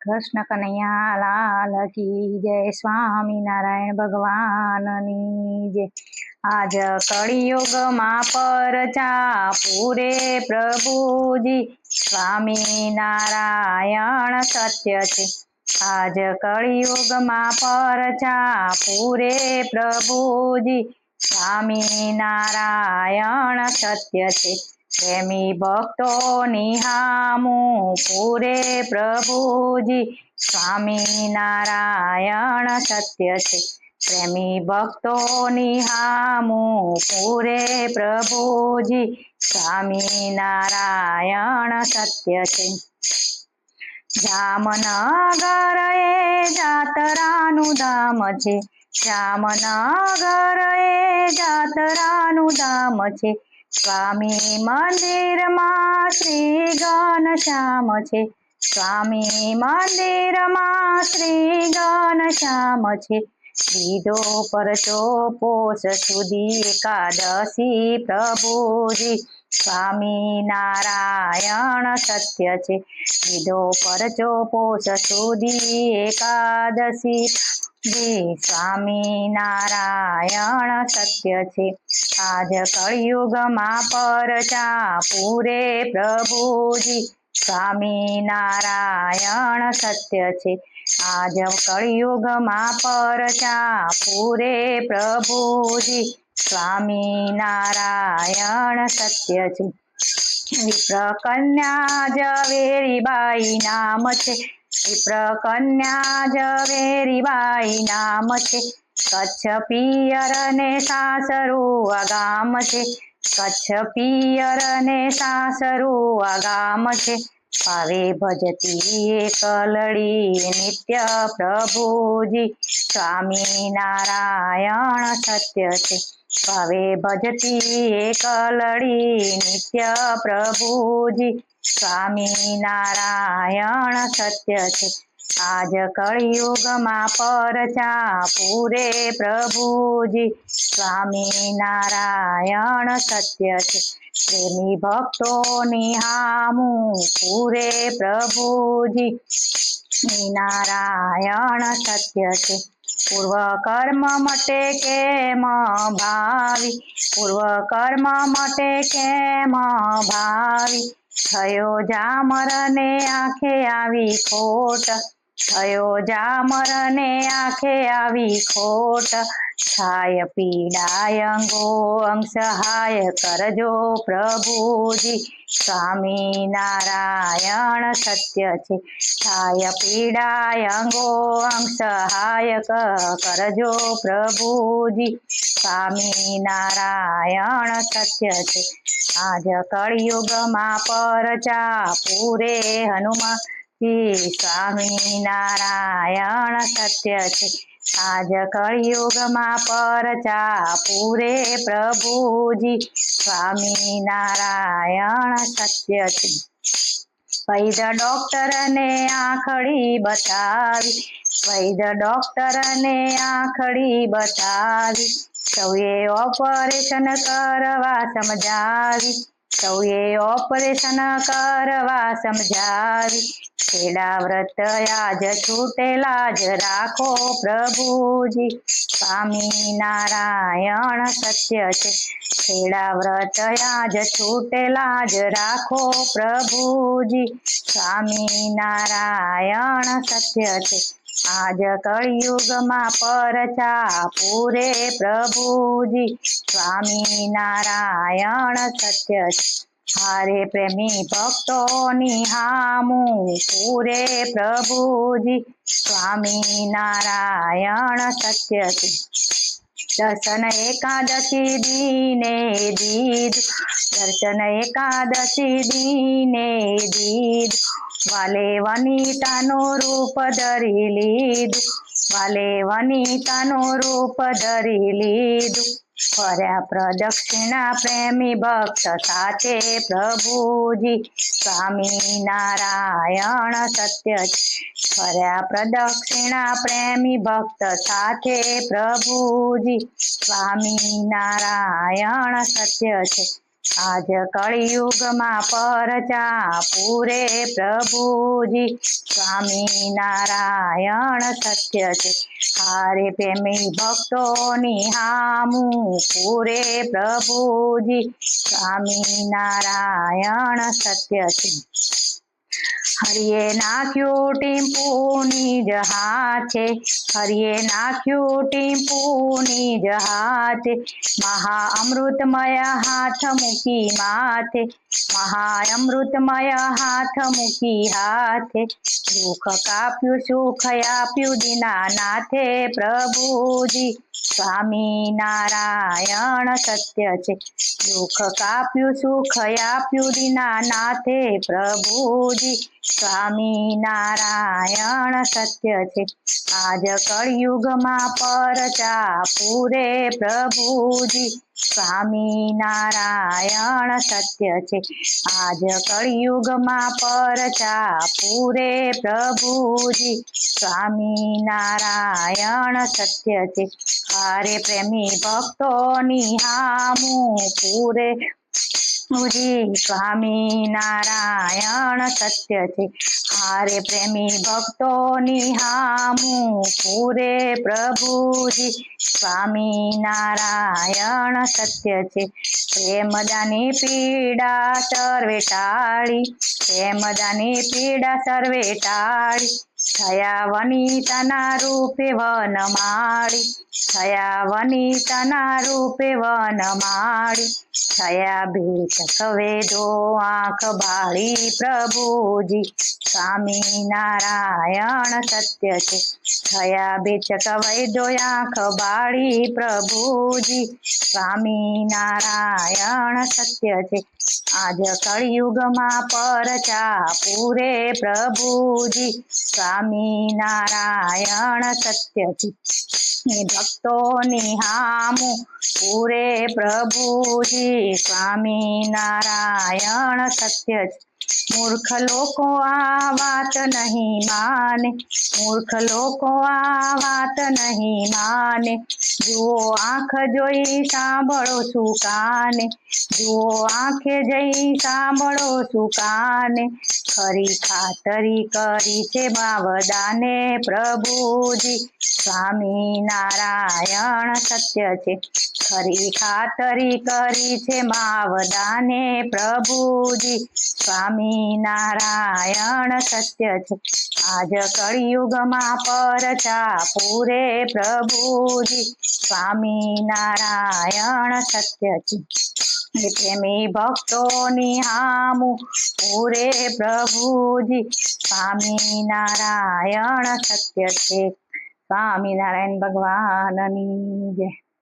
કૃષ્ણ કનૈયા લાલ કી જય, સ્વામિનારાયણ ભગવાનની જય। આજ કળિયુગમાં પરચા પૂરે પ્રભુજી, સ્વામિનારાયણ સત્ય છે। આજ કળિયુગમાં પરચા પૂરે પ્રભુજી, સ્વામિનારાયણ સત્ય છે। પ્રેમી ભક્તોની હામું પૂરે પ્રભુજી, સ્વામિનારાયણ સત્ય છે। પ્રેમી ભક્તોની હામું પૂરે પ્રભુજી, સ્વામિનારાયણ સત્ય છે। જામનગર એ જાતરાનું ધામ છે, જામનગર એ જાતરાનું ધામ છે। સ્વામી મંદિરમાં શ્રી ઘનશ્યામ છે, સ્વામી મંદિરમાં શ્રી ઘનશ્યામ છે। લીધો પરચો પોષ સુધી એકાદશી પ્રભુજી, સ્વામિનારાયણ સત્ય છે। લીધો પરચો પોષ સુધી એકાદશી સ્વામિનારાયણ સત્ય છે। આજ કળિયુગમાં પરચા પૂરે પ્રભુજી, સ્વામિનારાયણ સત્ય છે। આજ કળિયુગમાં પરચા પૂરે પ્રભુજી, સ્વામિનારાયણ સત્ય છે। વિપ્ર કન્યા ઝવેરીબાઈ નામ છે, વિપ્ર કન્યા ઝવેરીબાઈ નામ છે। કચ્છ પિયર ને સાસરું આ ગામ છે, કચ્છ પિયર ને સાસરું આ ગામ છે। ભાવે ભજતી એકલડી નિત્ય પ્રભુજી, સ્વામિનારાયણ સત્ય છે। ભાવે ભજતી એકલડી નિત્ય પ્રભુજી, સ્વામિનારાયણ સત્ય છે। આજ કળિયુગમાં પરચા પૂરે પ્રભુજી, સ્વામિનારાયણ સત્ય છે। પ્રેમી ભક્તોની હામું પૂરે પ્રભુજી, નારાયણ સત્ય છે। પૂર્વ કર્મ મટે કેમ ભાવી, પૂર્વ કર્મ મટે કેમ ભાવી। થયો જામર ને આંખે આવી ખોટ, થયો જામર ને આંખે આવી ખોટ। થાય પીડાય અંગો અંગ સહાય કરજો પ્રભુજી, સ્વામિનારાયણ સત્ય છે। થાય પીડાય અંગો અંગ સહાય કરજો પ્રભુજી, સ્વામિનારાયણ સત્ય છે। આજ કળિયુગમાં પરચા પૂરે હનુમાનજી, સ્વામિનારાયણ સત્ય છે। આજ કળિયુગમાં પરચા પૂરે પ્રભુજી, સ્વામિનારાયણ સત્ય છે। વૈદ ડોક્ટર ને આંખડી બતાવી, વૈદ ડોક્ટર ને આંખડી બતાવી। સૌએ ઓપરેશન કરવા સમજાવી, સૌએ ઓપરેશન કરવા સમજાવી। છેડા વ્રત આજ છૂટેલા જ રાખો પ્રભુજી, સ્વામિનારાયણ સત્ય છે। છેડા વ્રત આજ છૂટેલા જ રાખો પ્રભુજી, સ્વામિનારાયણ સત્ય છે। આજ કળિયુગમાં પરચા પૂરે પ્રભુજી, સ્વામિનારાયણ સત્ય છે। હારે પ્રેમી ભક્તોની હામું પૂરે પ્રભુજી, સ્વામિનારાયણ સત્ય છે। દર્શન એકાદશી દીને દીધું, દર્શન એકાદશી દીને દીધું। વાલે વનિતાનું રૂપ ધરી લીધું, વાલે વનિતાનું રૂપ ધરી લીધું। ફર્યા પ્રદક્ષિણા પ્રેમી ભક્ત સાથે પ્રભુજી, સ્વામિનારાયણ સત્ય છે। ફર્યા પ્રદક્ષિણા પ્રેમી ભક્ત સાથે પ્રભુજી, સ્વામિનારાયણ સત્ય છે। આજ કળિયુગમાં પરચા પૂરે પ્રભુજી સ્વામિનારાયણ સત્ય છે હારે પ્રેમી ભક્તોની હામું પૂરે પ્રભુજી સ્વામિનારાયણ સત્ય છે હરિએ નાખ્યું ટીમ્પુની જ હાથે હરિએ નાખ્યું ટીમ્પુની જ હાથે મહા અમૃતમય હાથ મૂકી માથે મહા અમૃતમય હાથ મૂકી હાથે દુઃખ કાપ્યું સુખ આપ્યું દીનાનાથે પ્રભુજી સ્વામિનારાયણ સત્ય છે દુઃખ કાપ્યું સુખ આપ્યું દીનાનાથે પ્રભુજી સ્વામિનારાયણ સત્ય છે આજ કળિયુગમાં પરચા પૂરે પ્રભુજી સ્વામિનારાયણ સત્ય છે આજ કળિયુગમાં પરચા પૂરે પ્રભુજી સ્વામિનારાયણ સત્ય છે હારે પ્રેમી ભક્તોની હામું પૂરે પ્રભુજી સ્વામિનારાયણ સત્ય છે હારે પ્રેમી ભક્તોની હામું પૂરે પ્રભુજી સ્વામિનારાયણ સત્ય છે પ્રેમદાની પીડા સર્વે ટાળી પ્રેમદાની પીડા સર્વે ટાળી થયા વનિતાના રૂપે વનમાળી થયા વનિતાના રૂપે વનમાળી થયા ભેટ કવેદો આંખ બાળી પ્રભુજી સ્વામિનારાયણ સત્ય છે થયા બેચક વૈદો આંખ બાળી પ્રભુજી સ્વામિનારાયણ સત્ય છે આજ કળિયુગમાં પરચા પૂરે પ્રભુજી સ્વામિનારાયણ સત્ય છે ભક્તોની હામું પૂરે પ્રભુજી સ્વામિનારાયણ સત્ય છે મૂર્ખ લોકો આ વાત નહીં માને મૂર્ખ લોકો આ વાત નહીં માને જુઓ આંખ જોઈ સાંભળો શું કાને જુઓ આંખે જઈ સાંભળો શું કાને ખરી ખાતરી કરી છે બાવદાને પ્રભુજી સ્વામિનારાયણ સત્ય છે ખરી ખાતરી કરી છે માવદાને પ્રભુજી સ્વામિનારાયણ સત્ય છે આજ કળિયુગમાં પરચા પૂરે પ્રભુજી સ્વામિનારાયણ સત્ય છે પ્રેમી ભક્તોની હામું પૂરે પ્રભુજી સ્વામિનારાયણ સત્ય છે સ્વામિનારાયણ ભગવાનની જય